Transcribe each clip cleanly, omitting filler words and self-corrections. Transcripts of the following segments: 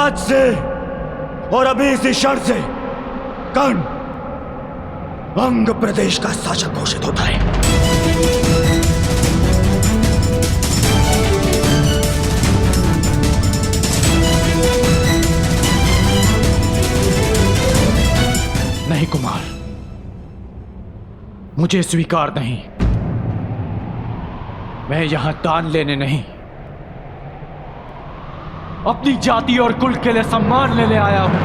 आज से और अभी इसी क्षण से कर्ण अंग प्रदेश का शासक घोषित होता है। नहीं कुमार, मुझे स्वीकार नहीं। मैं यहां दान लेने नहीं, अपनी जाति और कुल के लिए सम्मान लेने आया हूं।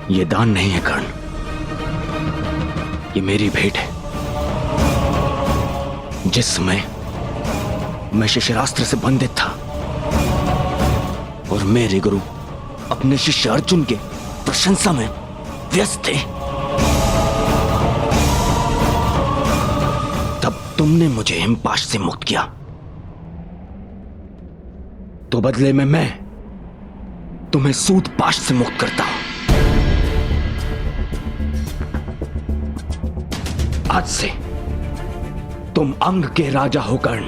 यह दान नहीं है कर्ण, ये मेरी भेंट है। जिस समय मैं शिष्यरास्त्र से बंधित था और मेरे गुरु अपने शिष्य अर्जुन के प्रशंसा में व्यस्त थे, तब तुमने मुझे हिमपाश से मुक्त किया, तो बदले में मैं तुम्हें सूतपाश से मुक्त करता हूं। आज से तुम अंग के राजा हो कर्ण।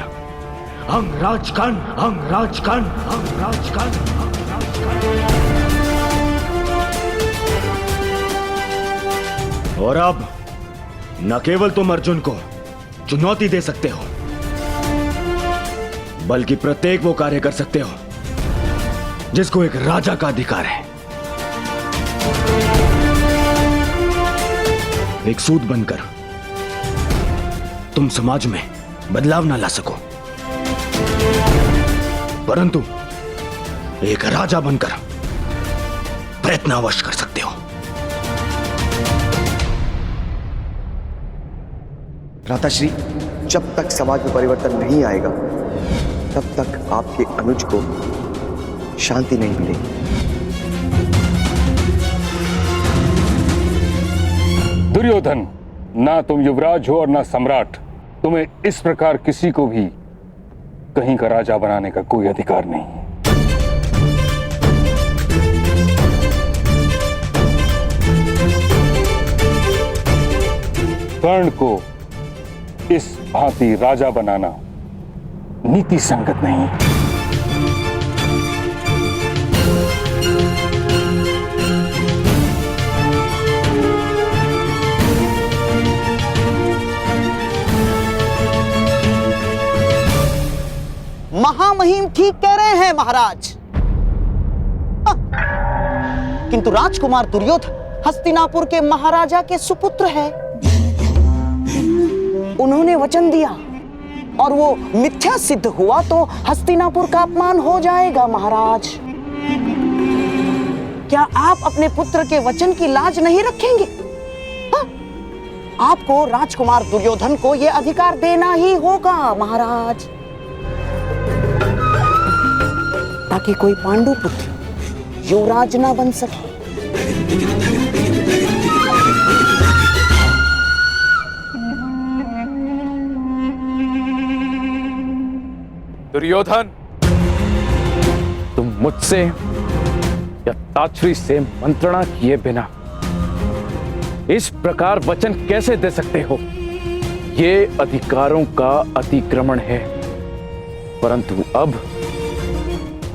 अंगराज कर्ण, अंगराज कर्ण, अंगराज कर्ण, अंगराज कर्ण। और अब न केवल तुम अर्जुन को चुनौती दे सकते हो, बल्कि प्रत्येक वो कार्य कर सकते हो जिसको एक राजा का अधिकार है। एक सूत बनकर तुम समाज में बदलाव ना ला सको, परंतु एक राजा बनकर प्रयत्न अवश्य कर सकते हो। भ्राताश्री, जब तक समाज में परिवर्तन नहीं आएगा तब तक आपके अनुज को शांति नहीं मिलेगी। दुर्योधन, ना तुम युवराज हो और ना सम्राट। तुम्हें इस प्रकार किसी को भी कहीं का राजा बनाने का कोई अधिकार नहीं है। कर्ण को इस भांति राजा बनाना नीति संगत नहीं है। महामहिम ठीक कह रहे हैं महाराज। किंतु राजकुमार दुर्योधन हस्तिनापुर के महाराजा के सुपुत्र है। उन्होंने वचन दिया और वो मिथ्या सिद्ध हुआ तो हस्तिनापुर का अपमान हो जाएगा महाराज। क्या आप अपने पुत्र के वचन की लाज नहीं रखेंगे? आपको राजकुमार दुर्योधन को यह अधिकार देना ही होगा महाराज, ताकि कोई पांडु पुत्र युवराज ना बन सके। दुर्योधन, तुम मुझसे या ताक्षरी से मंत्रणा किए बिना इस प्रकार वचन कैसे दे सकते हो? ये अधिकारों का अतिक्रमण है, परंतु अब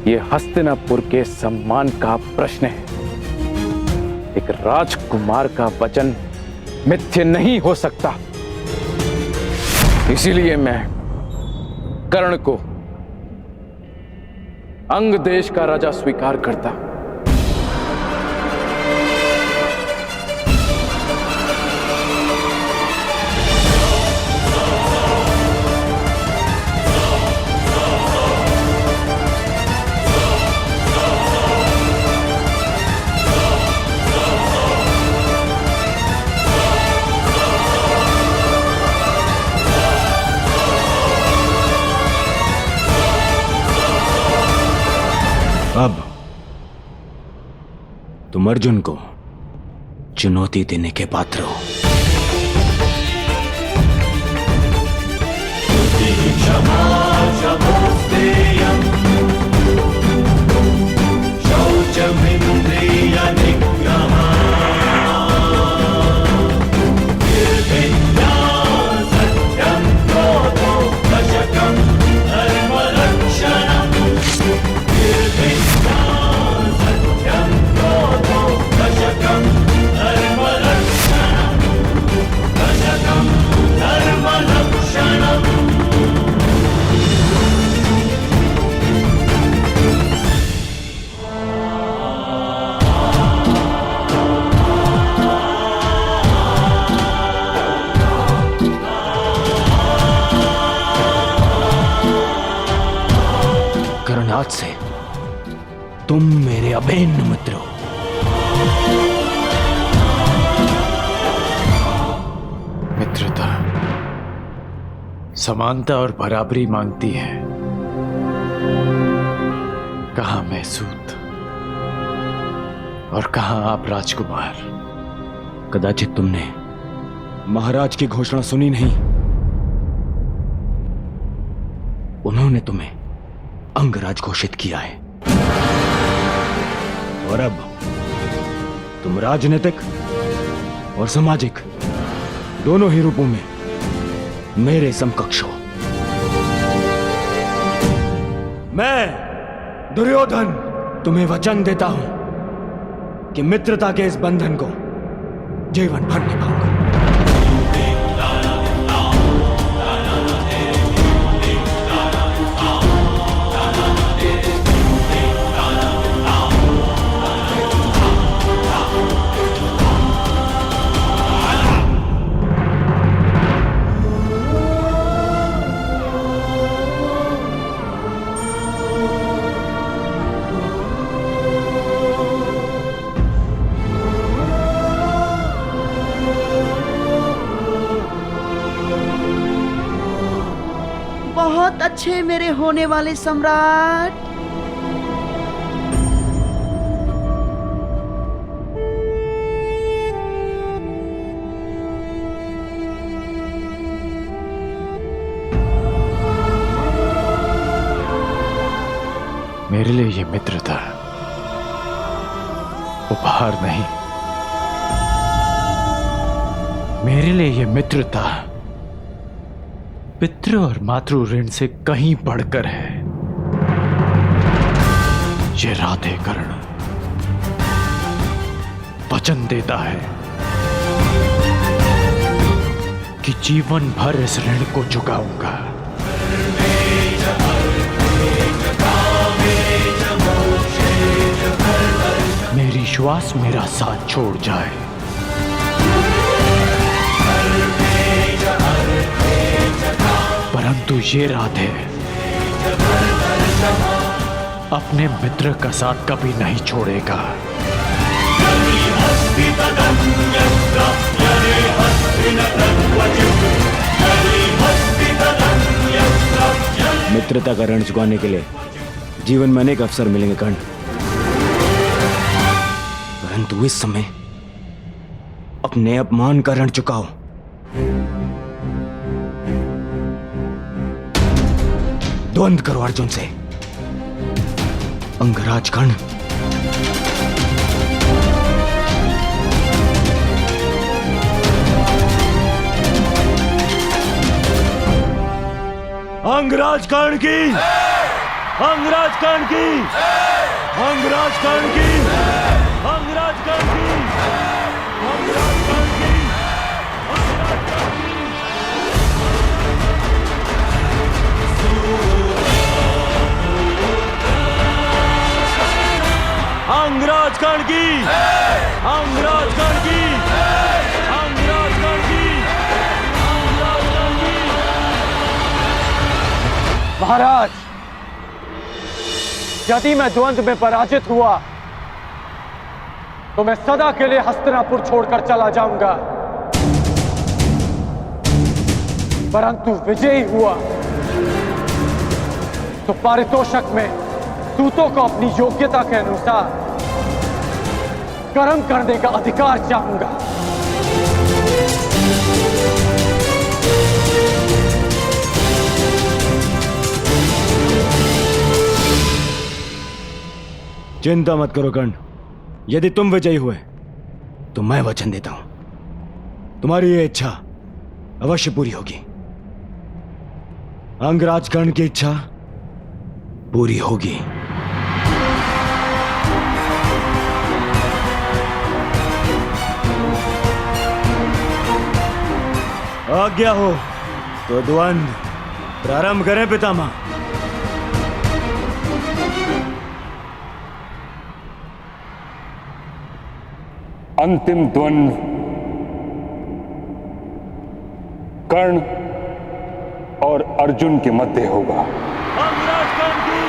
ये हस्तिनापुर के सम्मान का प्रश्न है। एक राजकुमार का वचन मिथ्य नहीं हो सकता। इसीलिए मैं कर्ण को अंग देश का राजा स्वीकार करता। अब तुम अर्जुन को चुनौती देने के पात्र हो। आज से तुम मेरे अभिन्न मित्र हो। मित्रता समानता और बराबरी मांगती है, कहां मैं सूत और कहां आप राजकुमार। कदाचित तुमने महाराज की घोषणा सुनी नहीं। उन्होंने तुम्हें अंगराज घोषित किया है और अब तुम राजनीतिक और सामाजिक दोनों ही रूपों में मेरे समकक्ष हो। मैं दुर्योधन तुम्हें वचन देता हूं कि मित्रता के इस बंधन को जीवन भर निभाऊंगा। बहुत अच्छे मेरे होने वाले सम्राट। मेरे लिए ये मित्रता उपहार नहीं, मेरे लिए ये मित्रता पितृ और मातृ ऋण से कहीं बढ़कर है। ये राधे कर्ण वचन देता है कि जीवन भर इस ऋण को चुकाऊंगा। मेरी श्वास मेरा साथ छोड़ जाए, परंतु ये राधे अपने मित्र का साथ कभी नहीं छोड़ेगा। मित्रता का ऋण चुकाने के लिए जीवन में अनेक अवसर मिलेंगे कर्ण, परंतु इस समय अपने अपमान का ऋण चुकाओ। द्वंद्व करो अर्जुन से। अंगराज कर्ण अंगराज कर्ण की, अंगराज कर्ण की, अंगराज कर्ण की, अंगराज कर्ण की, अंगराज कर्ण की, अंगराज कर्ण की, अंगराज कर्ण की, अंगराज कर्ण की, अंगराज कर्ण की। महाराज, यदि मैं द्वंद्व में पराजित हुआ तो मैं सदा के लिए हस्तिनापुर छोड़कर चला जाऊंगा, परंतु विजयी हुआ तो पारितोषक में दूतों को अपनी योग्यता के अनुसार कर्म करने का अधिकार चाहूंगा। चिंता मत करो कर्ण, यदि तुम विजयी हुए तो मैं वचन देता हूं तुम्हारी ये इच्छा अवश्य पूरी होगी। अंगराज कर्ण की इच्छा पूरी होगी। आज्ञा हो तो द्वंद्व प्रारंभ करें पितामह। अंतिम द्वंद्व कर्ण और अर्जुन के मध्य होगा। अंगराज कर्ण की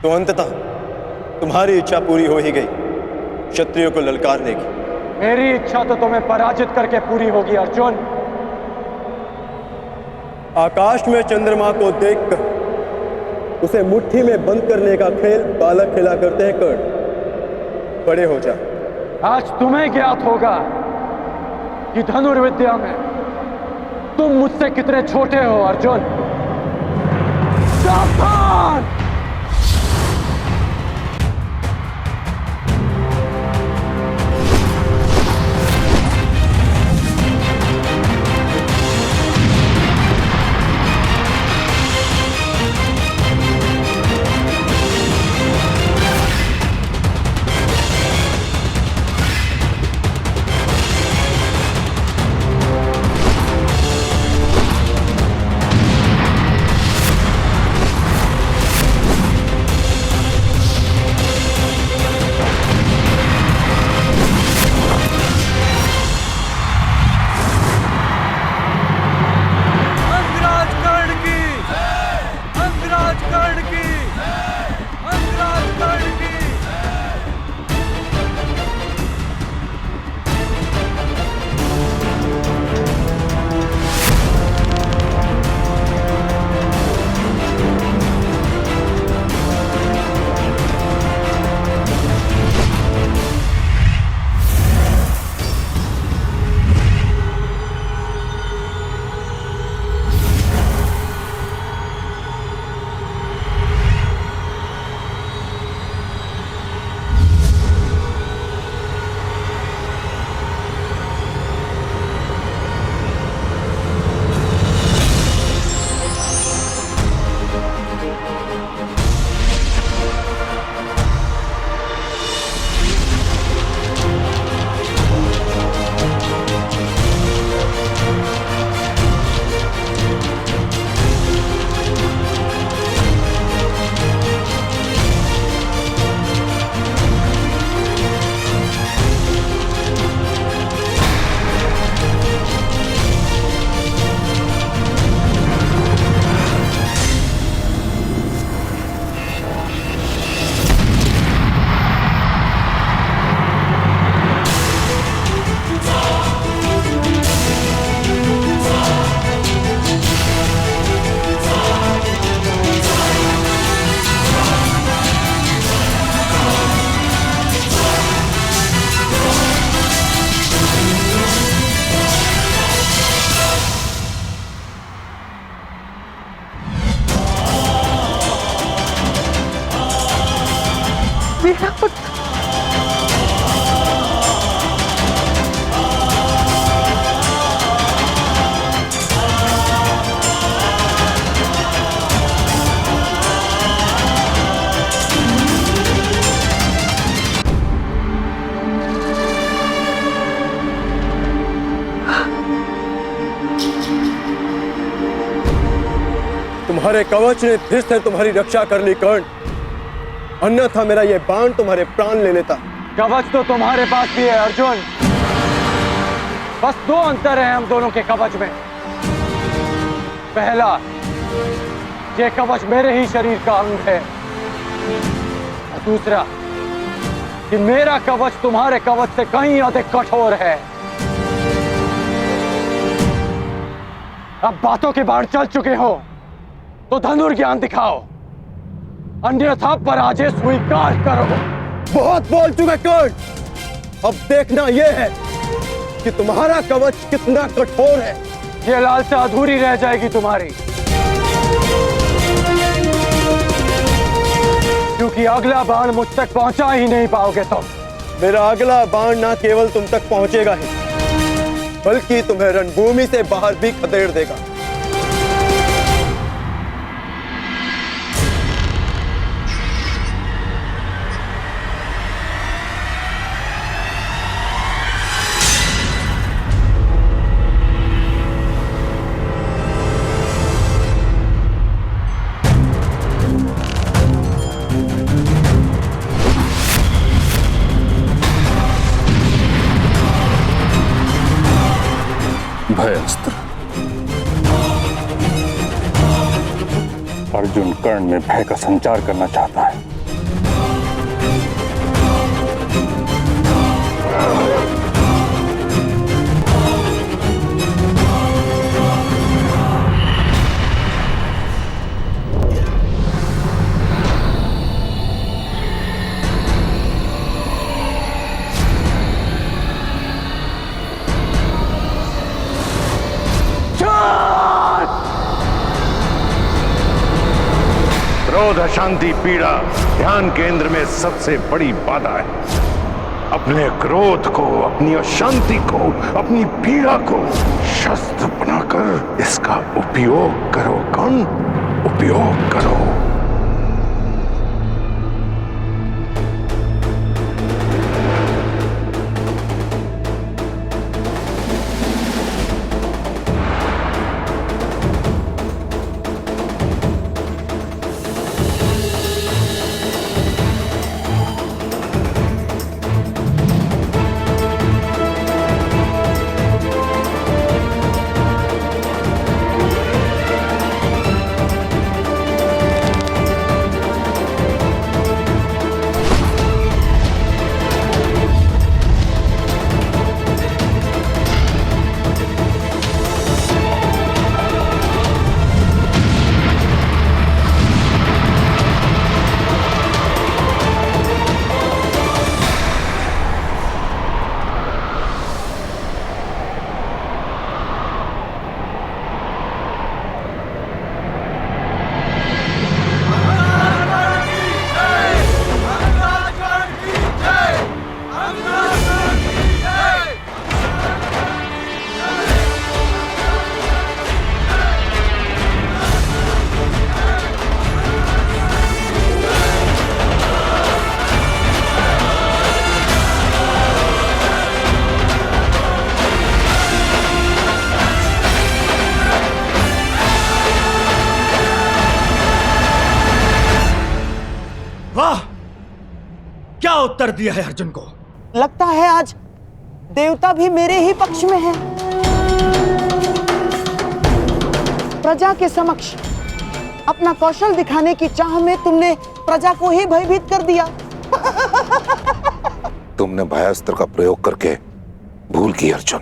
तो अंततः तुम्हारी इच्छा पूरी हो ही गई, क्षत्रियों को ललकारने की। मेरी इच्छा तो तुम्हें पराजित करके पूरी होगी अर्जुन। आकाश में चंद्रमा को देखकर उसे मुट्ठी में बंद करने का खेल बालक खेला करते हैं कर्ण। बड़े हो जा। आज तुम्हें ज्ञात होगा कि धनुर्विद्या में तुम मुझसे कितने छोटे हो अर्जुन। सावधान! तुम्हारे कवच ने फिर से तुम्हारी रक्षा कर ली कर्ण, अन्यथा मेरा यह बाण तुम्हारे प्राण ले लेता। कवच तो तुम्हारे पास भी है अर्जुन, बस दो अंतर है हम दोनों के कवच में। पहला, ये कवच मेरे ही शरीर का अंग है, और दूसरा कि मेरा कवच तुम्हारे कवच से कहीं अधिक कठोर है। अब बातों के बाढ़ चल चुके हो तो धनुर्ज्ञान दिखाओ, अन्यथा पराजय स्वीकार करो। बहुत बोल चुके कर्ण, अब देखना यह है कि तुम्हारा कवच कितना कठोर है। ये लालसा अधूरी रह जाएगी तुम्हारी, क्योंकि अगला बाण मुझ तक पहुंचा ही नहीं पाओगे तुम। मेरा अगला बाण ना केवल तुम तक पहुंचेगा ही, बल्कि तुम्हें रणभूमि से बाहर भी खदेड़ देगा। भयस्त्र। अर्जुन कर्ण में भय का संचार करना चाहता है। क्रोध, अशांति, पीड़ा ध्यान केंद्र में सबसे बड़ी बाधा है। अपने क्रोध को, अपनी अशांति को, अपनी पीड़ा को शस्त्र बनाकर इसका उपयोग करो। कौन उपयोग करो। वाह, क्या उत्तर दिया है अर्जुन को। लगता है आज देवता भी मेरे ही पक्ष में है। प्रजा के समक्ष अपना कौशल दिखाने की चाह में तुमने प्रजा को ही भयभीत कर दिया। तुमने भयास्त्र का प्रयोग करके भूल की अर्जुन।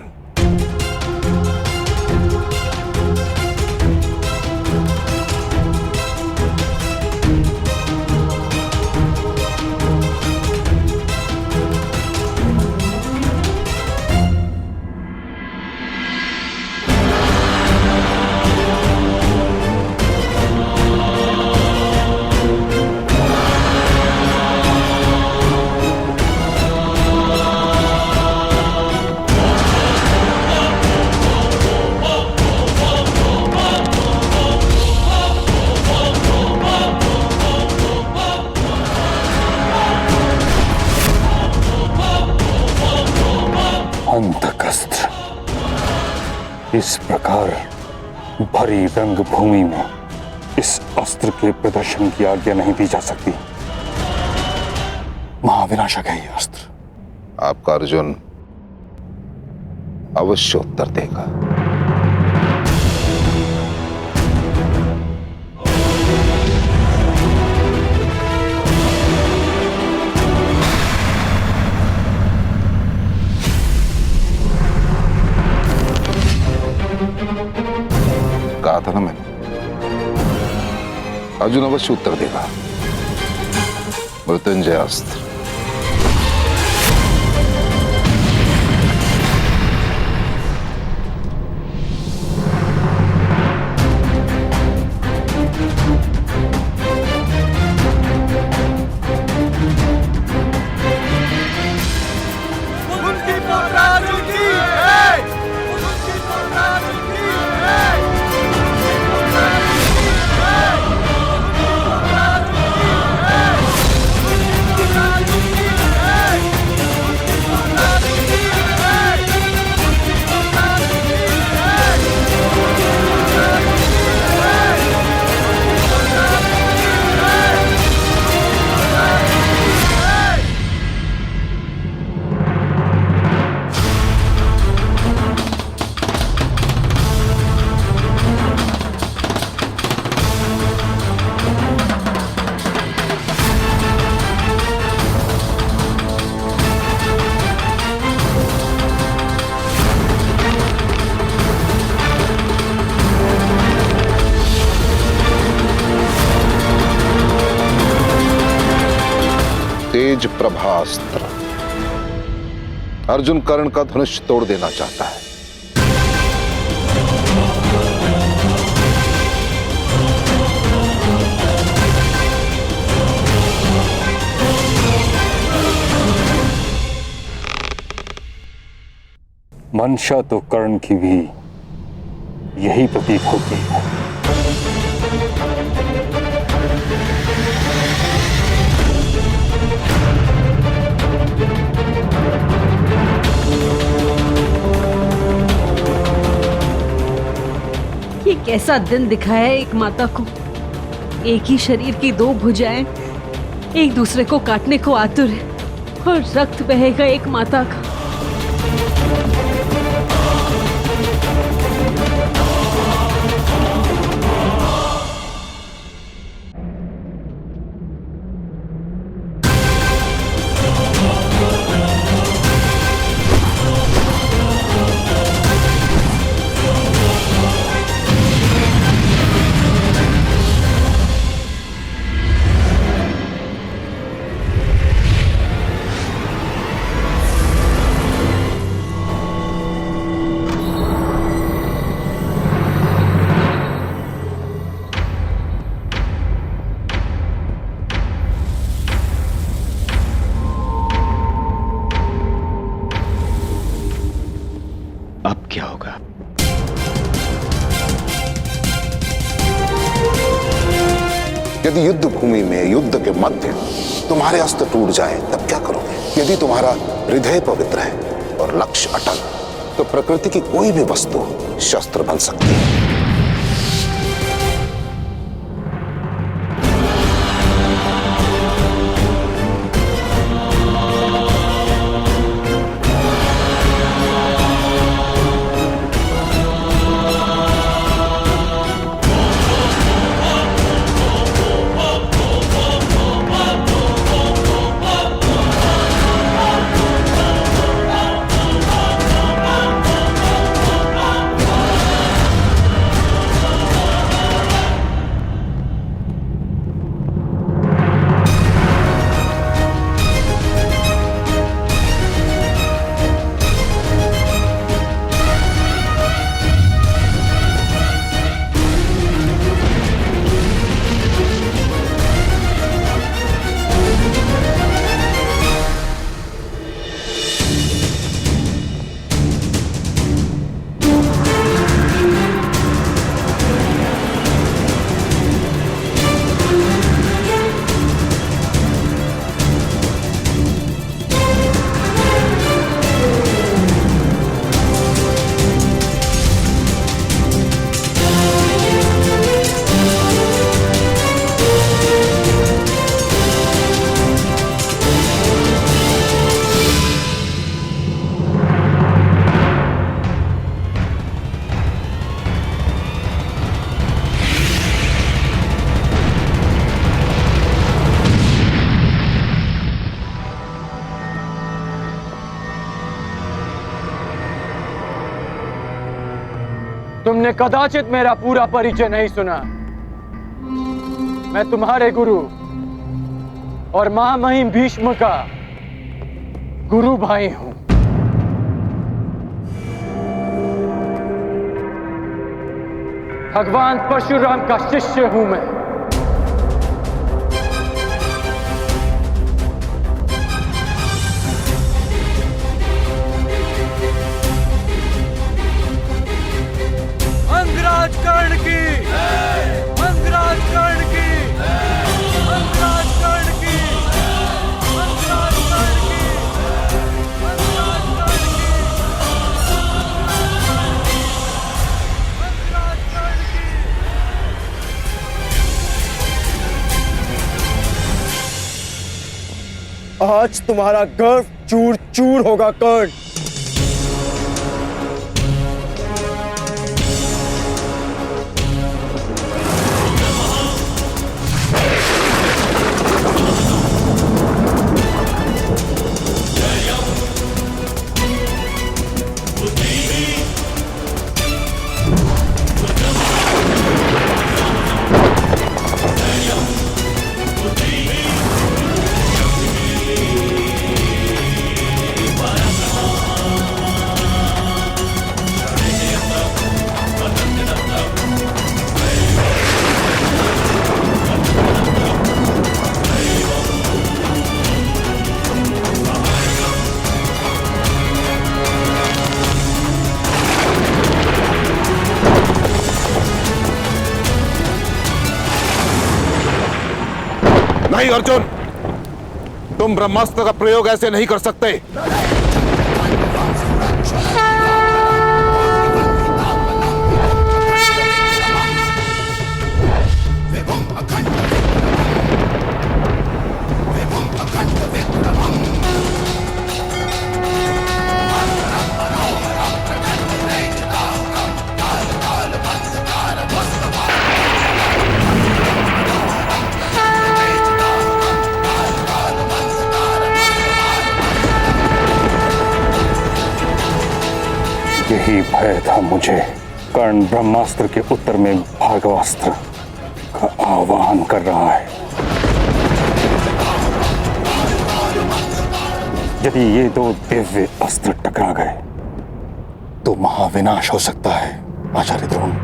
अंतकस्त्र इस प्रकार भरी रंग भूमि में इस अस्त्र के प्रदर्शन की आज्ञा नहीं दी जा सकती। महाविनाशक है यह अस्त्र। आपका अर्जुन अवश्य उत्तर देगा। कहा था ना मैंने, अर्जुन अवश्य उत्तर देगा। मृत्युंजय अस्त्र। तेज प्रभास्त्र। अर्जुन कर्ण का धनुष तोड़ देना चाहता है। मंशा तो कर्ण की भी यही प्रतीत होती है। ये कैसा दिन दिखाया है एक माता को। एक ही शरीर की दो भुजाएं एक दूसरे को काटने को आतुर है और रक्त बहेगा एक माता का। अब क्या होगा? यदि युद्ध भूमि में युद्ध के मध्य तुम्हारे अस्त्र टूट जाए तब क्या करोगे? यदि तुम्हारा हृदय पवित्र है और लक्ष्य अटल, तो प्रकृति की कोई भी वस्तु शस्त्र बन सकती है। तुमने कदाचित मेरा पूरा परिचय नहीं सुना। मैं तुम्हारे गुरु और महामहिम भीष्म का गुरु भाई हूं। भगवान परशुराम का शिष्य हूं मैं। अंगराज कर्ण की, अंगराज कर्ण की, अंगराज कर्ण की, अंगराज कर्ण की, अंगराज कर्ण की, अंगराज कर्ण की। आज तुम्हारा गर्व चूर चूर होगा कर्ण। नहीं अर्जुन, तुम ब्रह्मास्त्र का प्रयोग ऐसे नहीं कर सकते। यही भय था मुझे। कर्ण ब्रह्मास्त्र के उत्तर में भार्गवास्त्र का आह्वान कर रहा है। यदि ये दो दिव्य अस्त्र टकरा गए तो महाविनाश हो सकता है आचार्य द्रोण।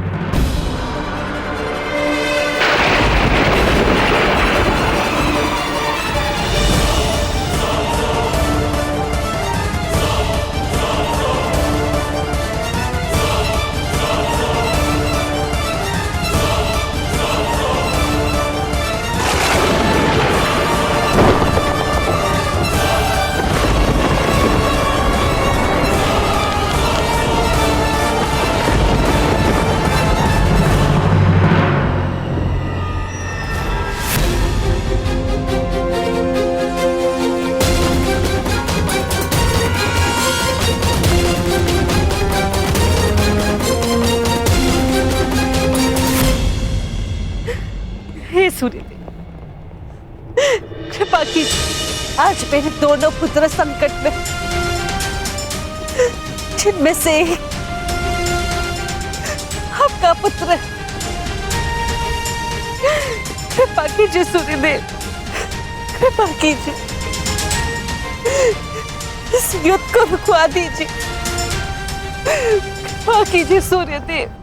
सूर्यदेव, कृपा कीजिए, आज मेरे दोनों पुत्र संकट में, जिनमें से एक आपका पुत्र है। कृपा कीजिए सूर्यदेव, कृपा कीजिए, इस युद्ध को रुकवा दीजिए। कृपा कीजिए सूर्यदेव।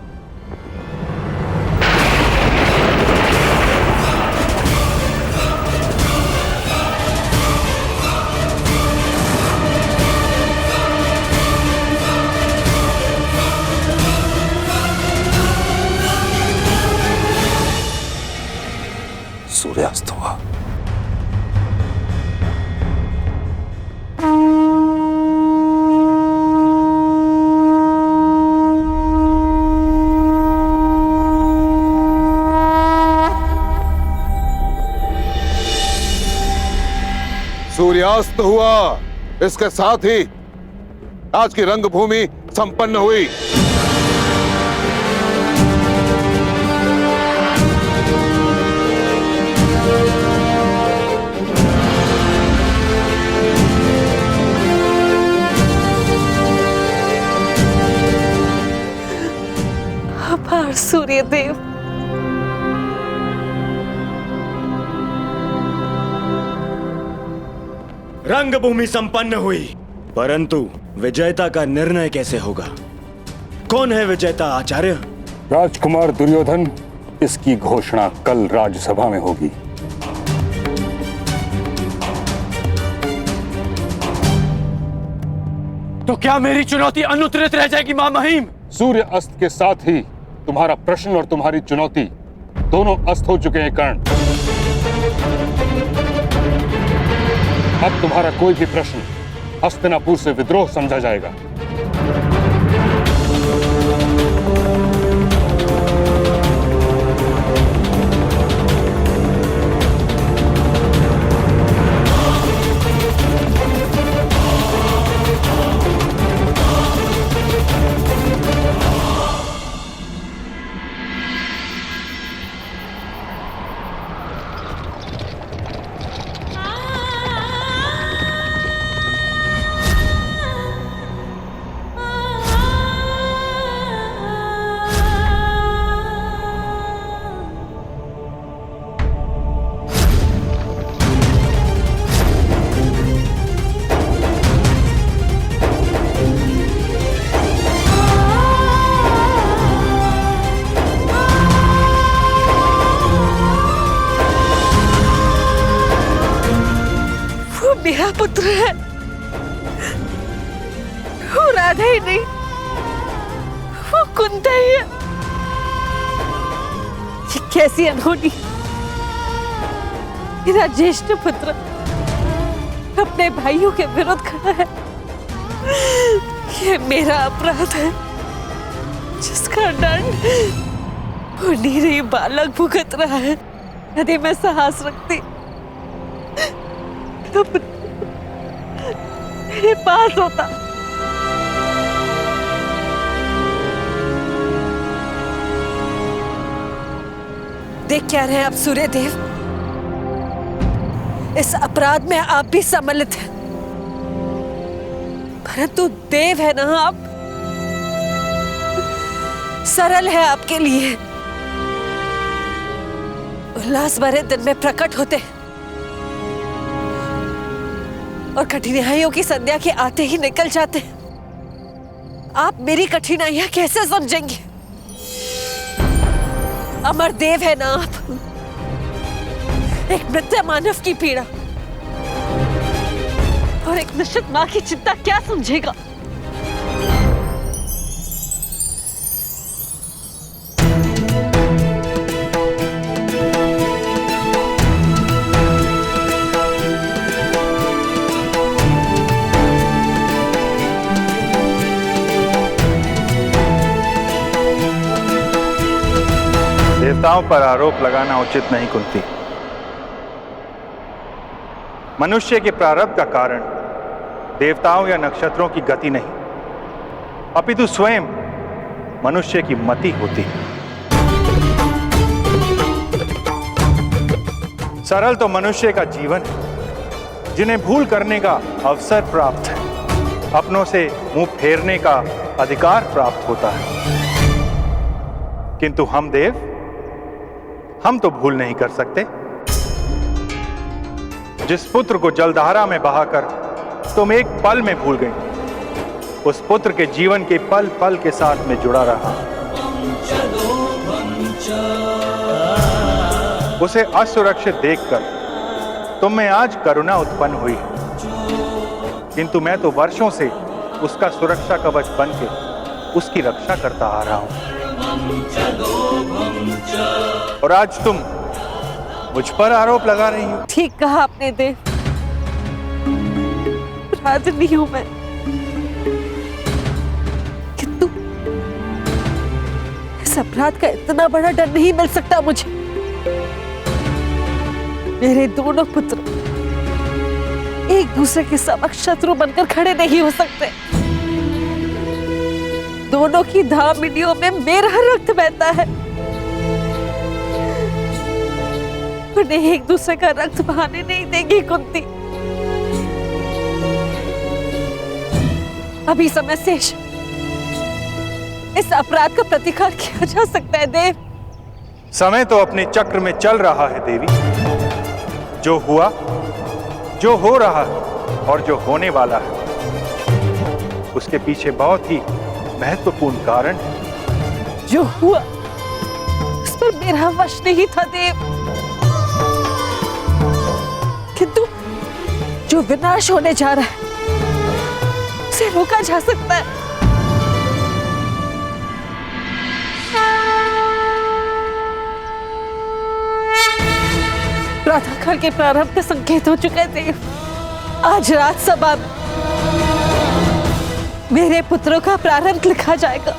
सूर्यास्त हुआ। सूर्यास्त हुआ, इसके साथ ही आज की रंगभूमि संपन्न हुई। आभार सूर्यदेव। रंगभूमि संपन्न हुई, परंतु विजेता का निर्णय कैसे होगा? कौन है विजेता आचार्य? राजकुमार दुर्योधन, इसकी घोषणा कल राज्यसभा में होगी। तो क्या मेरी चुनौती अनुत्तरित रह जाएगी मां महिम? सूर्य अस्त के साथ ही तुम्हारा प्रश्न और तुम्हारी चुनौती दोनों अस्त हो चुके हैं कर्ण। अब तुम्हारा कोई भी प्रश्न हस्तिनापुर से विद्रोह समझा जाएगा। मेरा पुत्र है, वो राधा ही नहीं, वो कुंता ही है। ये कैसी अनहोनी, मेरा ज्येष्ठ पुत्र अपने भाइयों के विरुद्ध खड़ा है। ये मेरा अपराध है जिसका दंड वो निरीह बालक भुगत रहा है। यदि मैं साहस रखती तो मेरे पास होता। देख क्या रहे हैं आप सूर्यदेव, इस अपराध में आप भी सम्मिलित हैं, परंतु देव है ना आप, सरल है आपके लिए। उल्लास भरे दिन में प्रकट होते और कठिनाइयों की संध्या के आते ही निकल जाते। आप मेरी कठिनाइयां कैसे समझेंगे? अमर देव है ना आप, एक मृत मानव की पीड़ा और एक निश्चित मां की चिंता क्या समझेगा? देवताओं पर आरोप लगाना उचित नहीं कुंती। मनुष्य के प्रारब्ध का कारण देवताओं या नक्षत्रों की गति नहीं, अपितु स्वयं मनुष्य की मति होती है। सरल तो मनुष्य का जीवन है, जिन्हें भूल करने का अवसर प्राप्त है, अपनों से मुंह फेरने का अधिकार प्राप्त होता है। किंतु हम देव, हम तो भूल नहीं कर सकते। जिस पुत्र को जलधारा में बहाकर तुम एक पल में भूल गई, उस पुत्र के जीवन के पल पल के साथ में जुड़ा रहा। उसे असुरक्षित देखकर तुम में आज करुणा उत्पन्न हुई, किंतु मैं तो वर्षों से उसका सुरक्षा कवच बन के उसकी रक्षा करता आ रहा हूं। और आज तुम मुझ पर आरोप लगा रही हो। ठीक कहा आपने देव, अपराधी हूं मैं, किंतु इस अपराध का इतना बड़ा दंड नहीं मिल सकता मुझे। मेरे दोनों पुत्र एक दूसरे के समक्ष शत्रु बनकर खड़े नहीं हो सकते। दोनों की धामिनियों में मेरा रक्त बहता है, उन्हें एक दूसरे का रक्त बहाने नहीं देगी कुंती। अभी समय शेष, इस अपराध का प्रतिकार किया जा सकता है देव। समय तो अपने चक्र में चल रहा है देवी। जो हुआ, जो हो रहा है और जो होने वाला है, उसके पीछे बहुत ही महत्वपूर्ण कारण है। जो हुआ उस पर मेरा वश नहीं था देव, किंतु जो विनाश होने जा रहा है उसे रोका जा सकता है। प्रातःकाल के प्रारंभ के संकेत हो चुके थे। आज राजसभा में मेरे पुत्रों का प्रारंभ लिखा जाएगा।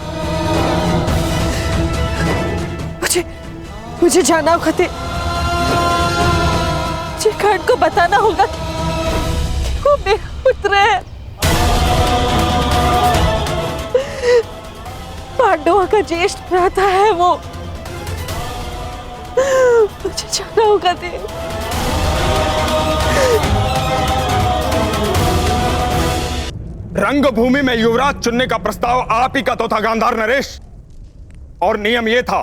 मुझे जाना होगा, मुझे कर्ण को बताना होगा कि वो मेरा पुत्र है। पांडवों का ज्येष्ठ भ्राता है वो। मुझे जाना होगा देव। रंगभूमि में युवराज चुनने का प्रस्ताव आप ही का तो था गांधार नरेश, और नियम यह था,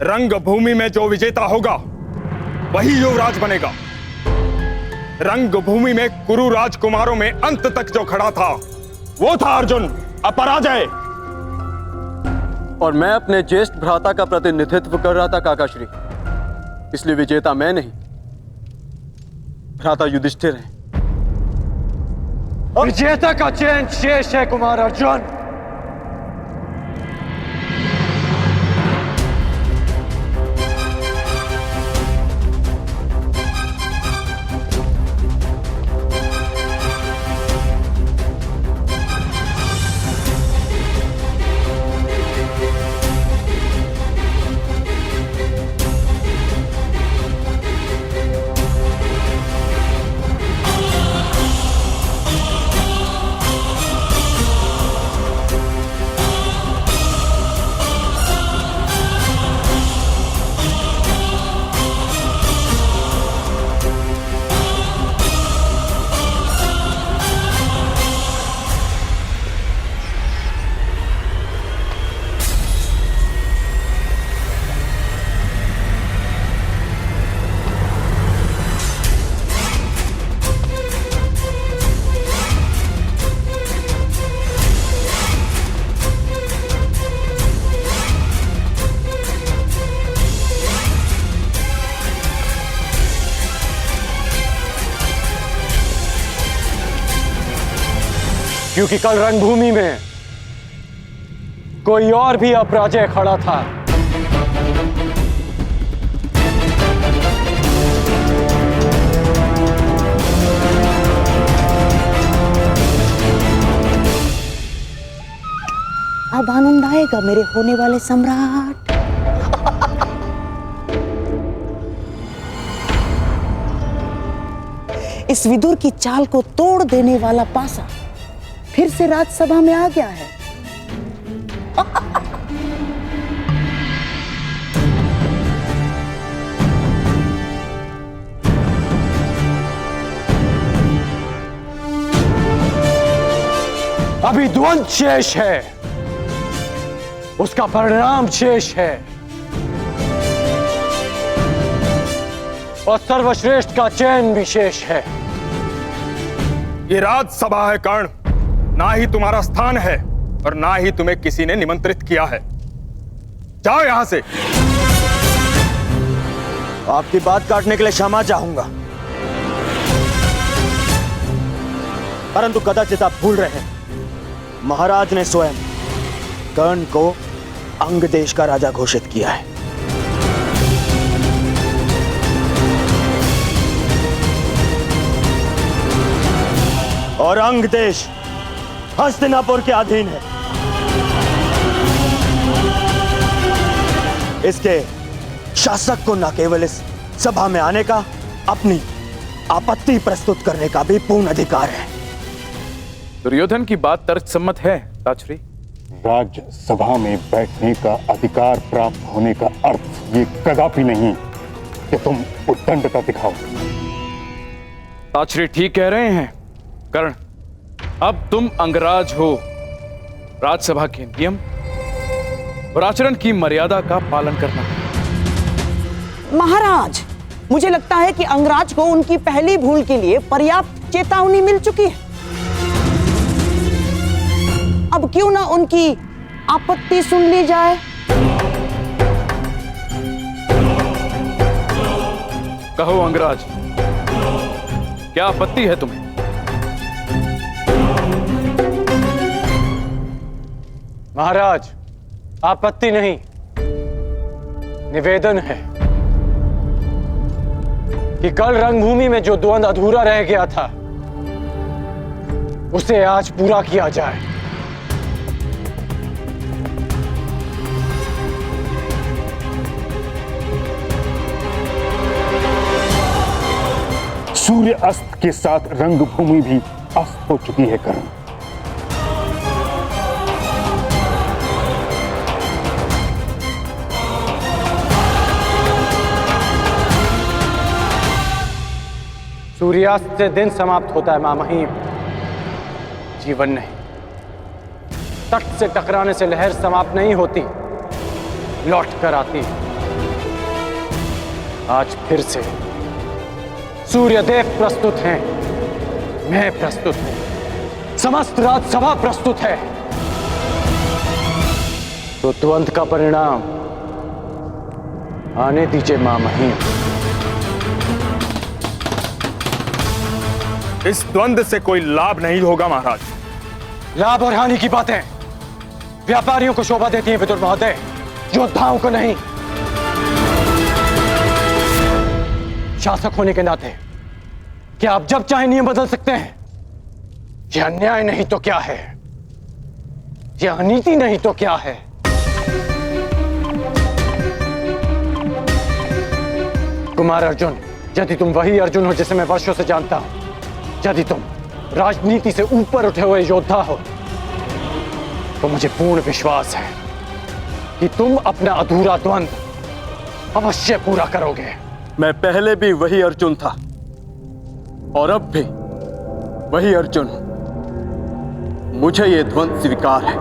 रंगभूमि में जो विजेता होगा वही युवराज बनेगा। रंगभूमि में कुरु राजकुमारों में अंत तक जो खड़ा था वो था अर्जुन, अपराजय। और मैं अपने ज्येष्ठ भ्राता का प्रतिनिधित्व कर रहा था काकाश्री, इसलिए विजेता मैं नहीं, भ्राता युधिष्ठिर है। विजेता का चयन शेष है कुमार अर्जुन। क्योंकि कल रणभूमि में कोई और भी अपराजय खड़ा था। अब आनंद आएगा मेरे होने वाले सम्राट। इस विदुर की चाल को तोड़ देने वाला पासा फिर से राजसभा में आ गया है। अभी द्वंद्व शेष है, उसका परिणाम शेष है, और सर्वश्रेष्ठ का चयन भी शेष है। ये राजसभा है कर्ण, ना ही तुम्हारा स्थान है और ना ही तुम्हें किसी ने निमंत्रित किया है। जाओ यहां से। आपकी बात काटने के लिए क्षमा चाहूंगा, परंतु कदाचित आप भूल रहे हैं, महाराज ने स्वयं कर्ण को अंग देश का राजा घोषित किया है। और अंग देश हस्तिनापुर के अधीन है। इसके शासक को न केवल इस सभा में आने का, अपनी आपत्ति प्रस्तुत करने का भी पूर्ण अधिकार है। दुर्योधन की बात तर्कसम्मत है ताचरी। राज्यसभा में बैठने का अधिकार प्राप्त होने का अर्थ ये कदापि नहीं कि तुम उद्दंडता दिखाओ। ताचरी ठीक कह रहे हैं कर्ण, अब तुम अंगराज हो। राजसभा के नियम और आचरण की मर्यादा का पालन करना। महाराज, मुझे लगता है कि अंगराज को उनकी पहली भूल के लिए पर्याप्त चेतावनी मिल चुकी है। अब क्यों ना उनकी आपत्ति सुन ली जाए। कहो अंगराज, क्या आपत्ति है तुम्हें? महाराज, आपत्ति नहीं, निवेदन है कि कल रणभूमि में जो द्वंद्व अधूरा रह गया था उसे आज पूरा किया जाए। सूर्य अस्त के साथ रंगभूमि भी अस्त हो चुकी है कर्ण। सूर्यास्त से दिन समाप्त होता है मामहीम, जीवन नहीं। तट से टकराने से लहर समाप्त नहीं होती, लौट कर आती। आज फिर से सूर्यदेव प्रस्तुत हैं, मैं प्रस्तुत हूं, समस्त राजसभा प्रस्तुत है। तो द्वंद्व का परिणाम आने दीजिए मामहीम। इस द्वंद्व से कोई लाभ नहीं होगा महाराज। लाभ और हानि की बातें व्यापारियों को शोभा देती हैं विदुर महोदय, योद्धाओं को नहीं। शासक होने के नाते क्या आप जब चाहे नियम बदल सकते हैं? यह अन्याय नहीं तो क्या है? यह अनीति नहीं तो क्या है? कुमार अर्जुन, यदि तुम वही अर्जुन हो जिसे मैं वर्षों से जानता हूं, यदि तुम राजनीति से ऊपर उठे हुए योद्धा हो, तो मुझे पूर्ण विश्वास है कि तुम अपना अधूरा द्वंद्व अवश्य पूरा करोगे। मैं पहले भी वही अर्जुन था और अब भी वही अर्जुन हूं। मुझे ये द्वंद्व स्वीकार है।